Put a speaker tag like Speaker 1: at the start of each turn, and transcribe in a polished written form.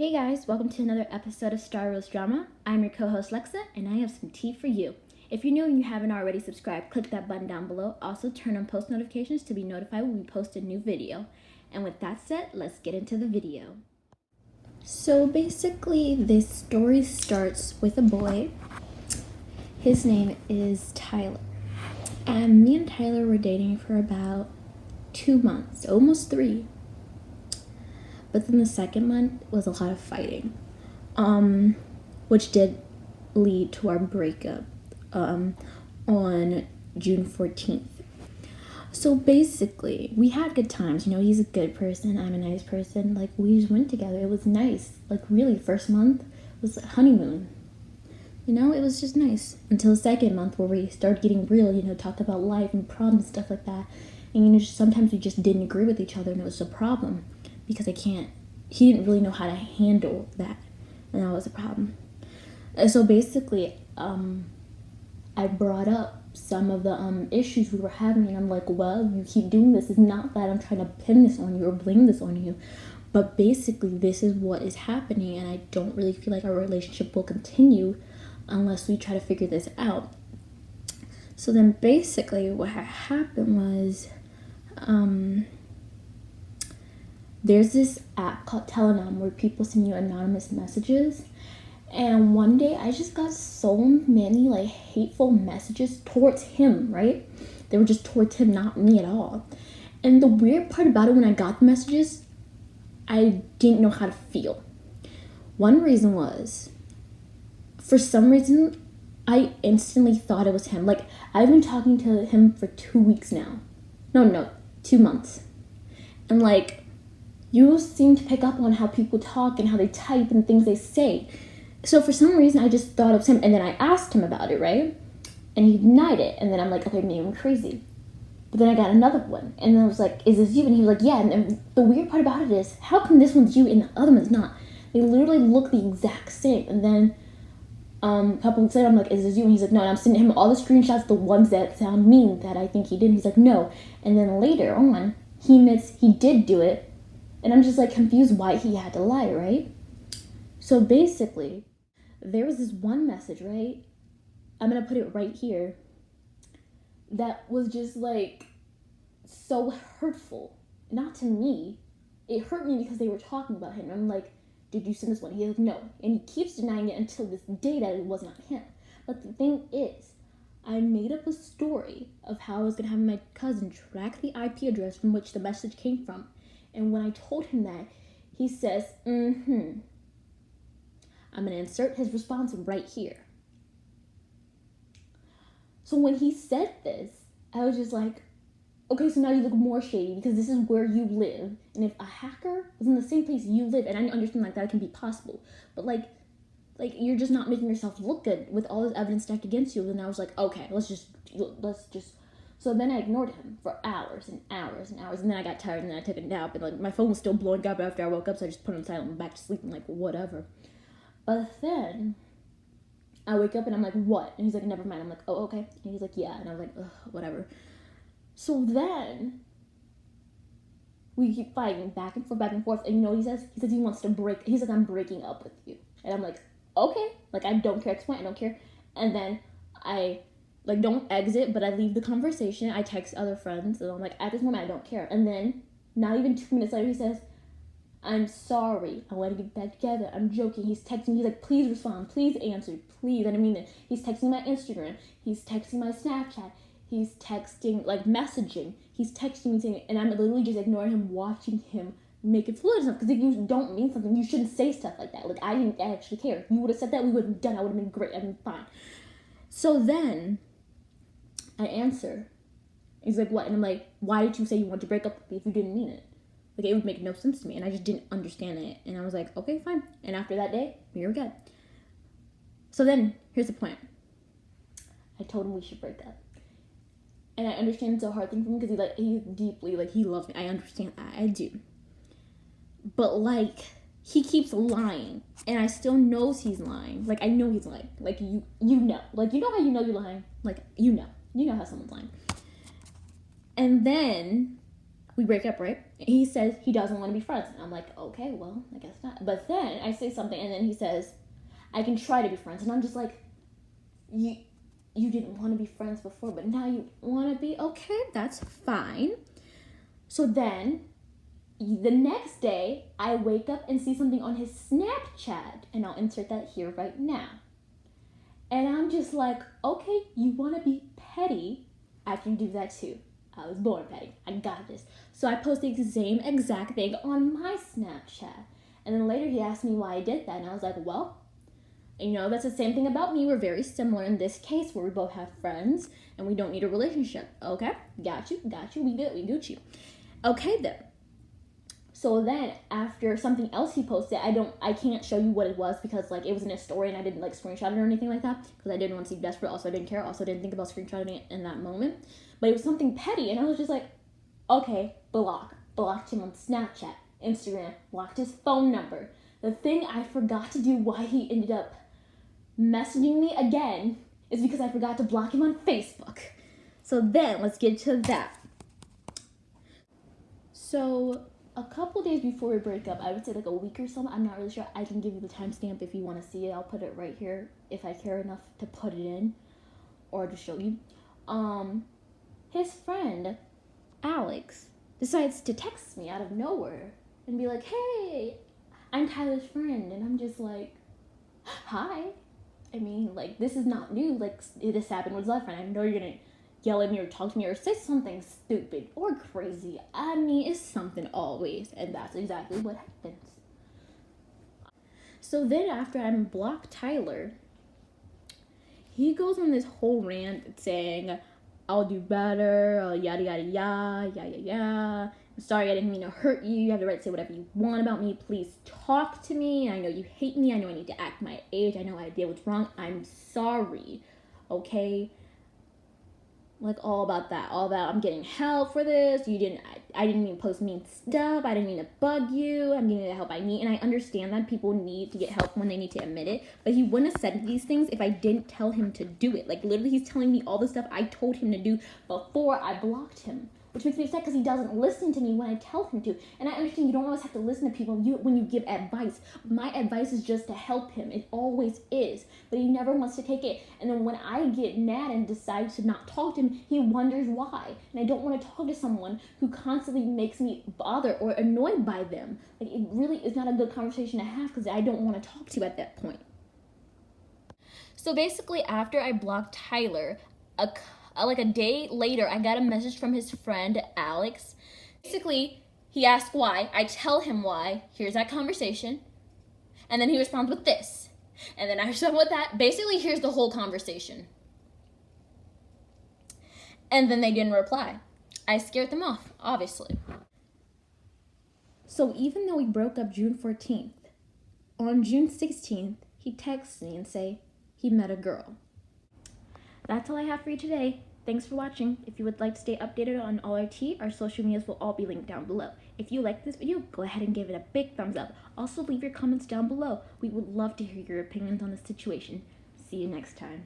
Speaker 1: Hey guys, welcome to another episode of Starrose Drama. I'm your co-host Lexa, and I have some tea for you. If you're new and you haven't already subscribed, click that button down below. Also, turn on post notifications to be notified when we post a new video. And with that said, let's get into the video. So basically, this story starts with a boy. His name is Tyler. And me and Tyler were dating for about 2 months, almost 3. But then the second month was a lot of fighting, which did lead to our breakup on June 14th. So basically, we had good times. You know, he's a good person. I'm a nice person. Like, we just went together. It was nice. Like, really, first month was like honeymoon. You know, it was just nice. Until the second month where we started getting real, you know, talked about life and problems and stuff like that. And, you know, sometimes we just didn't agree with each other, and it was a problem. Because he didn't really know how to handle that, and that was a problem. So basically, I brought up some of the issues we were having, and I'm like, well, you keep doing this. It's not that I'm trying to pin this on you or blame this on you, but basically this is what is happening, and I don't really feel like our relationship will continue unless we try to figure this out. So then basically what happened was, there's this app called Telegram where people send you anonymous messages. And one day I just got so many like hateful messages towards him, right? They were just towards him, not me at all. And the weird part about it, when I got the messages, I didn't know how to feel. One reason was, for some reason, I instantly thought it was him. Like, I've been talking to him for 2 weeks now. No, 2 months. And like, you seem to pick up on how people talk and how they type and things they say. So for some reason, I just thought it was him. And then I asked him about it, right? And he denied it. And then I'm like, okay, maybe I'm crazy. But then I got another one. And then I was like, is this you? And he was like, yeah. And the weird part about it is, how come this one's you and the other one's not? They literally look the exact same. And then a couple weeks later, I'm like, is this you? And he's like, no. And I'm sending him all the screenshots, the ones that sound mean that I think he did. And he's like, no. And then later on, he admits he did do it. And I'm just like confused why he had to lie, right? So basically, there was this one message, right? I'm gonna put it right here. That was just like so hurtful. Not to me. It hurt me because they were talking about him. I'm like, did you send this one? He's like, no. And he keeps denying it until this day that it was not him. But the thing is, I made up a story of how I was gonna have my cousin track the IP address from which the message came from. And when I told him that, he says, I'm going to insert his response right here. So when he said this, I was just like, okay, so now you look more shady because this is where you live. And if a hacker was in the same place you live, and I understand like that can be possible, but like you're just not making yourself look good with all this evidence stacked against you. And I was like, okay, let's just. So then I ignored him for hours and hours and hours. And then I got tired and then I took a nap. And like my phone was still blowing up after I woke up. So I just put it on silent and back to sleep and like whatever. But then I wake up and I'm like, what? And he's like, never mind. I'm like, oh, okay. And he's like, yeah. And I was like, ugh, whatever. So then we keep fighting back and forth. And you know what he says? He says he wants to break. He's like, I'm breaking up with you. And I'm like, okay. Like, I don't care at this point. I don't care. And then I don't exit, but I leave the conversation. I text other friends, and I'm like, at this moment, I don't care. And then, not even 2 minutes later, he says, I'm sorry. I want to get back together. I'm joking. He's texting me. He's like, please respond. Please answer. Please. And I mean it. He's texting my Instagram. He's texting my Snapchat. He's texting, like, messaging. He's texting me saying, and I'm literally just ignoring him, watching him make it fluid enough. Because if you don't mean something, you shouldn't say stuff like that. Like, I didn't actually care. If you would have said that, we would have done. I would have been great. I'd been fine. So then I answer. He's like, what? And I'm like, why did you say you want to break up with me if you didn't mean it? Like, it would make no sense to me. And I just didn't understand it. And I was like, okay, fine. And after that day, we were good. So then, here's the point. I told him we should break up. And I understand it's a hard thing for me because he's deeply, he loves me. I understand that. I do. But, he keeps lying. And I still knows he's lying. I know he's lying. You know. You know how you know you're lying? You know. You know how someone's lying. And then We break up, right? He says he doesn't want to be friends. And I'm like, okay, well, I guess not. But then I say something, and then he says, I can try to be friends. And I'm just like, you didn't want to be friends before, but now you want to be? Okay, that's fine. So then, the next day, I wake up and see something on his Snapchat, and I'll insert that here right now. And I'm just like, okay, you want to be petty? I can do that too. I was born petty. I got this. So I post the same exact thing on my Snapchat. And then later he asked me why I did that. And I was like, well, that's the same thing about me. We're very similar in this case where we both have friends and we don't need a relationship. Okay, got you. We good, we Gucci. Okay then. So then after something else he posted, I can't show you what it was because it was in a story and I didn't screenshot it or anything like that because I didn't want to seem desperate. Also, I didn't care. Also, I didn't think about screenshotting it in that moment. But it was something petty and I was just like, okay, blocked him on Snapchat, Instagram, blocked his phone number. The thing I forgot to do why he ended up messaging me again is because I forgot to block him on Facebook. So then let's get to that. So a couple days before we break up, I would say a week or so, I'm not really sure. I can give you the timestamp if you want to see it. I'll put it right here if I care enough to put it in or to show you. His friend, Alex, decides to text me out of nowhere and be like, hey, I'm Tyler's friend. And I'm just like, hi. I mean, this is not new. This happened with his life friend. I know you're going to yell at me or talk to me or say something stupid or crazy. I mean, it's something always. And that's exactly what happens. So then after I blocked Tyler, he goes on this whole rant saying, I'll do better, yada, yada, yada. I'm sorry, I didn't mean to hurt you. You have the right to say whatever you want about me. Please talk to me. I know you hate me. I know I need to act my age. I know I did what's wrong. I'm sorry. Okay? All about that. All about I'm getting help for this. I didn't mean to post mean stuff. I didn't mean to bug you. I'm getting the help I need. And I understand that people need to get help when they need to admit it. But he wouldn't have said these things if I didn't tell him to do it. Literally, he's telling me all the stuff I told him to do before I blocked him. Which makes me upset because he doesn't listen to me when I tell him to. And I understand you don't always have to listen to people when you give advice. My advice is just to help him. It always is. But he never wants to take it. And then when I get mad and decide to not talk to him, he wonders why. And I don't want to talk to someone who constantly makes me bother or annoyed by them. It really is not a good conversation to have because I don't want to talk to you at that point. So basically, after I blocked Tyler, a day later, I got a message from his friend, Alex. Basically, he asked why. I tell him why. Here's that conversation. And then he responds with this. And then I respond with that. Basically, here's the whole conversation. And then they didn't reply. I scared them off, obviously. So even though we broke up June 14th, on June 16th, he texts me and say he met a girl. That's all I have for you today. Thanks for watching. If you would like to stay updated on all our tea, our social medias will all be linked down below. If you like this video, go ahead and give it a big thumbs up. Also, leave your comments down below. We would love to hear your opinions on this situation. See you next time.